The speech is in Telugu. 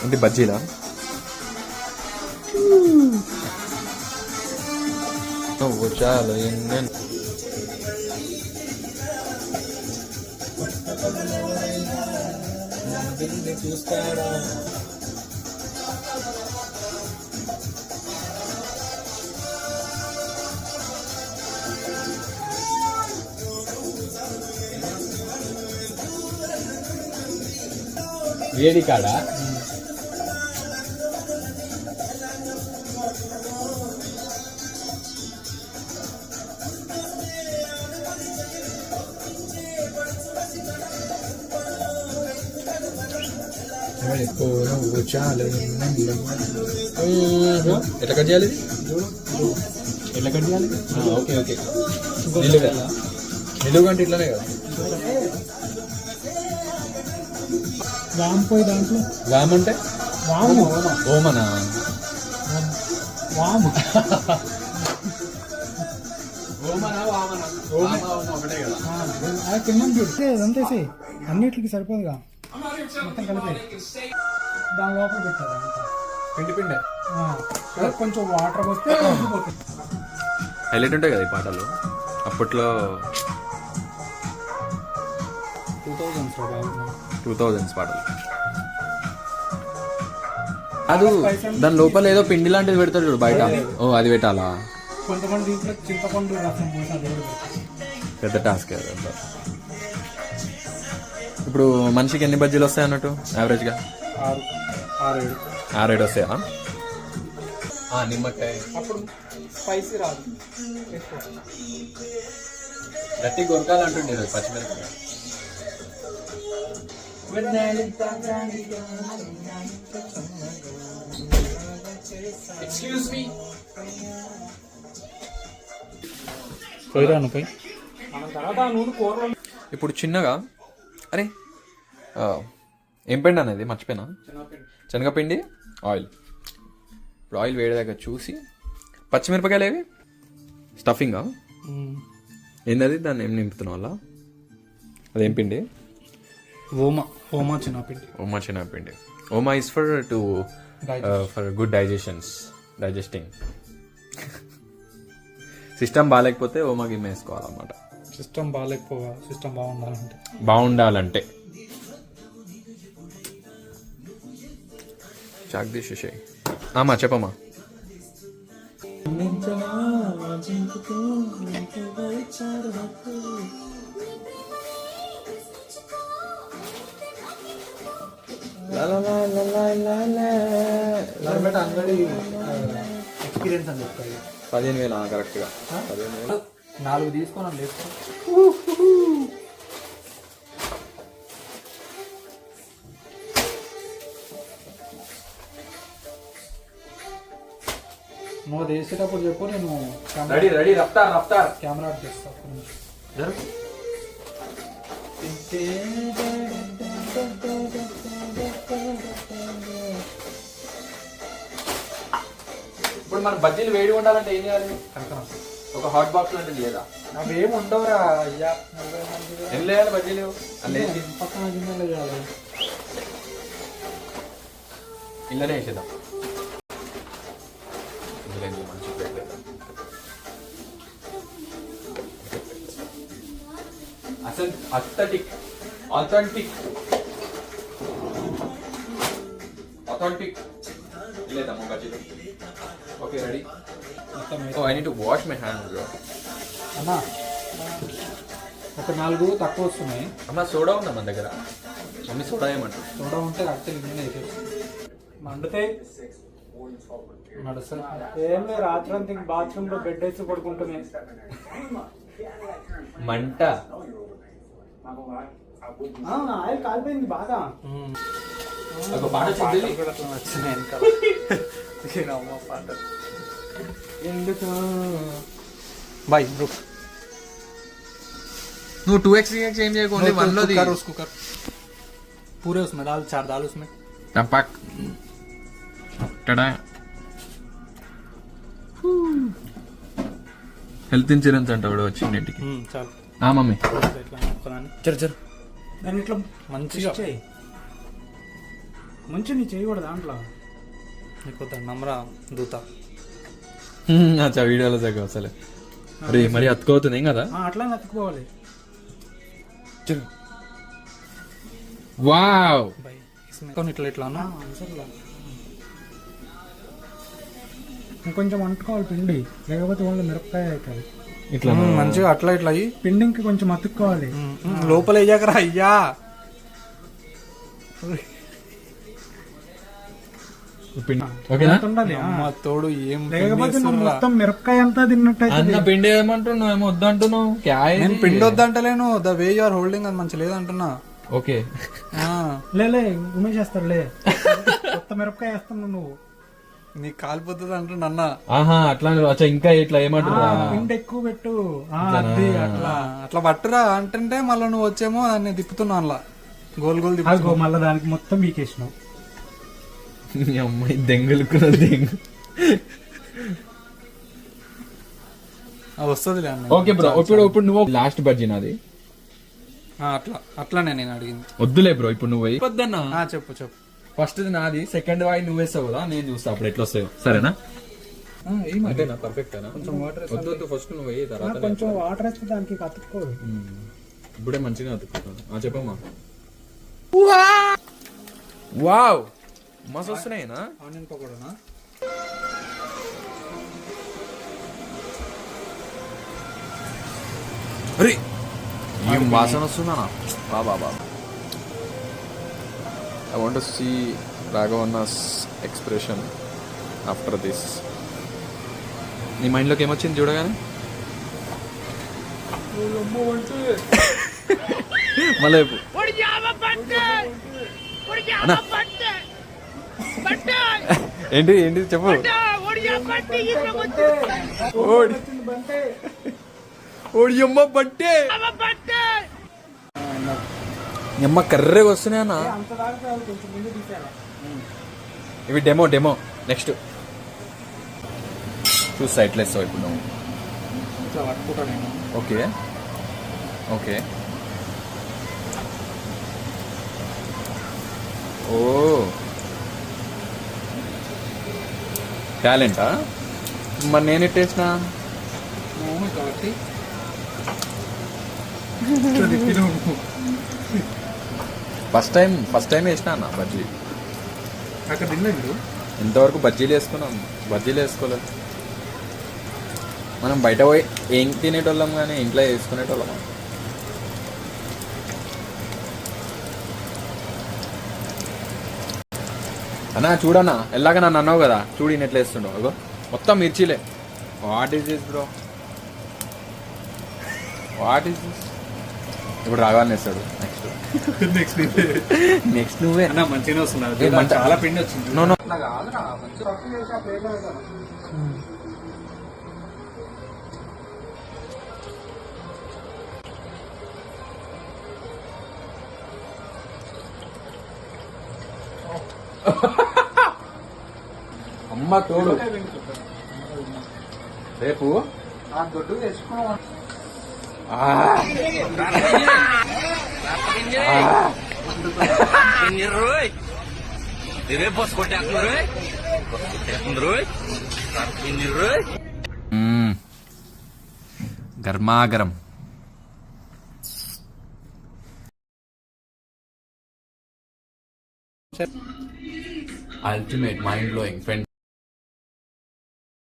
ఏంటి బజ్జీలా? నువ్వు చాలు చూస్తాడా వేడి కాడా? చాలు ఎట్లా కట్ చేయాలి? ఎట్లా కట్ చేయాలి? Okay okay. నిలువు గంట ఇట్లానే కదా? వామ్ పోయి దాంట్లో వామ్ అంటే వాము ఓమనా? వాము కింద పెడితే అదంతేసి అన్నిటికి సరిపోదుగా, మొత్తం కలిపి దాని లోపల పెట్టారు పిండి పిండి కొంచెం వాటర్ వస్తే హైలైట్ ఉంటాయి కదా ఈ పాటలు అప్పట్లో. 2000s పాటలు. అది దాని లోపల ఏదో పిండి లాంటిది పెడతారు చూడు బయట. ఓ అది పెట్టాలా? కొంతమంది దీంట్లో చింతపండు రసం పెద్ద టాస్క్. ఇప్పుడు మనిషికి ఎన్ని బజ్జీలు వస్తాయి అన్నట్టు యావరేజ్గా? 6-7 వస్తాయా? నిమ్మకాయ అప్పుడు స్పైసీ రాదు, గట్టి గొరకాలంటుండే పచ్చిమిరపకాయ. Excuse me. ఇప్పుడు చిన్నగా అరే ఏం పిండి అనేది మర్చిపోయినా, శనగపిండి ఆయిల్. ఇప్పుడు ఆయిల్ వేడేదాకా చూసి పచ్చిమిరపకాయలు ఏవి స్టఫింగా ఏంది దాన్ని ఏం నింపుతున్నావు అలా? అదేం పిండి? ఓమా చిన్నపిండి. ఓమా is for good digesting. System బాగాలేకపోతే ఓమా గిమ్మ వేసుకోవాలన్నమాట. సిస్టమ్ బాగుండాలంటే చాక్ తీసేసాయి. చెప్పమ్మా. అంగడి ఎక్స్పీరియన్స్ అని చెప్తాయి. 15,000 కరెక్ట్గా. 15,000 4 తీసుకున్నాను. నువ్వు వేసేటప్పుడు చెప్పు, నేను రెడీ రఫ్తార్ కెమెరా ఆన్ చేస్తాను. ఇప్పుడు మన బజ్జీలు వేడి ఉండాలంటే ఏం చేయాలి? ఒక హాట్ బాక్స్ లాంటిది లేదా? అవేమి ఉండవురా అయ్యా. ఏం లేయాలి బజ్జీలు? పక్కన గిన్నెలు వేయాలి. ఇళ్ళనే వేసేద్దాం. అసలు authentic లేదమ్మా బజ్జీలు. Okay ready. I need to wash my hands bro. అన్నా ఒక 4 తక్కువ వస్తున్నాయి. అమ్మా సోడా ఉందా మన దగ్గర? మమ్మీ సోడా ఏమంటారు? సోడా ఉంటే అట్టే గిన్నె మండితే నడుస్తుంది. ఏం లేదు, రాత్రి అంతా బాత్రూమ్ లో బెడ్ వేసి పడుకుంటున్నాయి. మంట ఆయిల్ కాలిపోయింది బాగా. ఒక పాట చూద్దాం. ఎందుకు బాయ్ బ్రో, నువ్వు 2x 3x ఏం చేయకుండా 1 లో कुकर पूरे उसमें डाल, 4 दाल उसमें टपक टड़ा హెల్త్ ఇన్సూరెన్స్ అంట కూడా వచ్చింది ఇంటికి. చాలు ఆ మమ్మీ ఇట్లా ఒక్కదాన్ని చరు చరు. దాన్ని ఇట్లా మంచిగా చేయి. మంచి నీ చేయకూడదు దాంట్లో. నీకు నమ్మరా దూత. అచ్చా వీడియోలో దగ్గర అసలే అరే మరి అతుకోతుంది ఏం కదా. అట్లా నత్తుకోవాలి. చరు. వావ్ బై ఇట్లా ఇట్లా అన్నా అవసరంలా. ఇంకొంచెం అంటుకోవాలి పిండి, లేకపోతే వాళ్ళు మిరపకాయ అవుతుంది. ఇట్లా మంచిగా అట్లా ఇట్లా అయ్యి పిండి ఇంక కొంచెం అతుక్కోవాలి. లోపల వేయకరా అయ్యా. ఓకేనా అంత ఉండాలి. అమ్మ తోడు ఏం లేకపోతే నువ్వు మొత్తం మిరపకాయ అంతా తిన్నట్టు అన్న అవుతుంది. పిండి ఏమంటున్నావు ఏమో వద్దంటున్నావు. నేను పిండి వద్దంటలేను, the way you are holding అది మంచి లేదంటున్నా. ఓకే లే ఉమేష్ చేస్తాడులే. కొత్త మిరపకాయ వేస్తున్నావు నువ్వు. నీకు కాలిపోతుంది అంటున్నా అన్న. ఆహా అట్లా అచ్చా ఇంకా ఇట్లా ఏమంటారా పిండి ఎక్కువ పెట్టు. అది అట్లా అట్లా పట్టురా అంటుంటే మళ్ళీ నువ్వు వచ్చేమో దాన్ని తిప్పుతున్నావు అలా గోల్ గోల్ అదిగో తిప్పుతున్నావు. మళ్ళీ దానికి మొత్తం వీకేసినావు. ఈ అమ్మాయి దెంగులుకున్న దెంగు. వస్తుంది అన్న. ఓకే బ్రో ఇప్పుడు నువ్వు లాస్ట్ బడ్జీ నాది. అట్లా అట్లానే నేను అడిగింది. వద్దులే బ్రో ఇప్పుడు నువ్వు వద్దన్నా. చెప్పు చెప్పు. ఫస్ట్ నాది, సెకండ్ వాయి నువ్వు వేస్తావు కదా, నేను చూస్తా అప్పుడు ఎట్లా వస్తాయో. సరేనా? అంతేనా? పర్ఫెక్ట్ కొంచెం వాటర్ వద్దు ఫస్ట్ నువ్వు వేయి తర్వాత కొంచెం వాటర్ వేస్తే దానికి అతుక్కోదు. ఇప్పుడే మంచిగా అతుక్కుంటాను. చెప్పమ్మా. వావ్ మస్తు వస్తున్నాయినా. ఆనియన్ పకోడానా? అరే ఏం వాసన వస్తుందా బాబా. I want to see Raghavanna's expression after this. నీ మైండ్లోకి ఏమొచ్చింది చూడగానే? మళ్ళీ ఏంటి ఏంటి చెప్పు. ఓడి అమ్మ బట్టే అమ్మ కర్రెగా వస్తున్నాయి అన్న. అంత దాకా కొంచెం ముందు తీసేయాలి. ఇవి డెమో నెక్స్ట్ చూస్తా ఎట్లా వేస్తావు ఇప్పుడు నువ్వు. ఇట్లా పట్టుకుంటా నేను. ఓకే ఓ టాలెంటా మరి నేను ఎట్టేసిన. కాబట్టి ఫస్ట్ టైం వేసిన అన్న బజ్జీ. అక్కడ తిన్నాడు. ఇంతవరకు బజ్జీలు వేసుకోలేదు. మనం బయట పోయి ఏం తినేటోళ్ళం కానీ ఇంట్లో వేసుకునేటోళ్ళం. అన్నా చూడన్నా ఎలాగ నన్ను అన్నావు కదా, చూడు ఈయన ఎట్లా వేస్తుండవు. అగో మొత్తం మిర్చీలే. What is this bro, what is this. ఇప్పుడు రాగానే వేస్తాడు. నెక్స్ట్ నువ్వే. మంచిగా వస్తున్నారు. ఏ మంట- చాలా పిండి వచ్చింది. నో అమ్మ తోడు రేపు దొడ్డు తెచ్చుకున్నాం. గర్మాగరం అల్టిమేట్ మైండ్ బ్లోయింగ్ ఫ్రెండ్.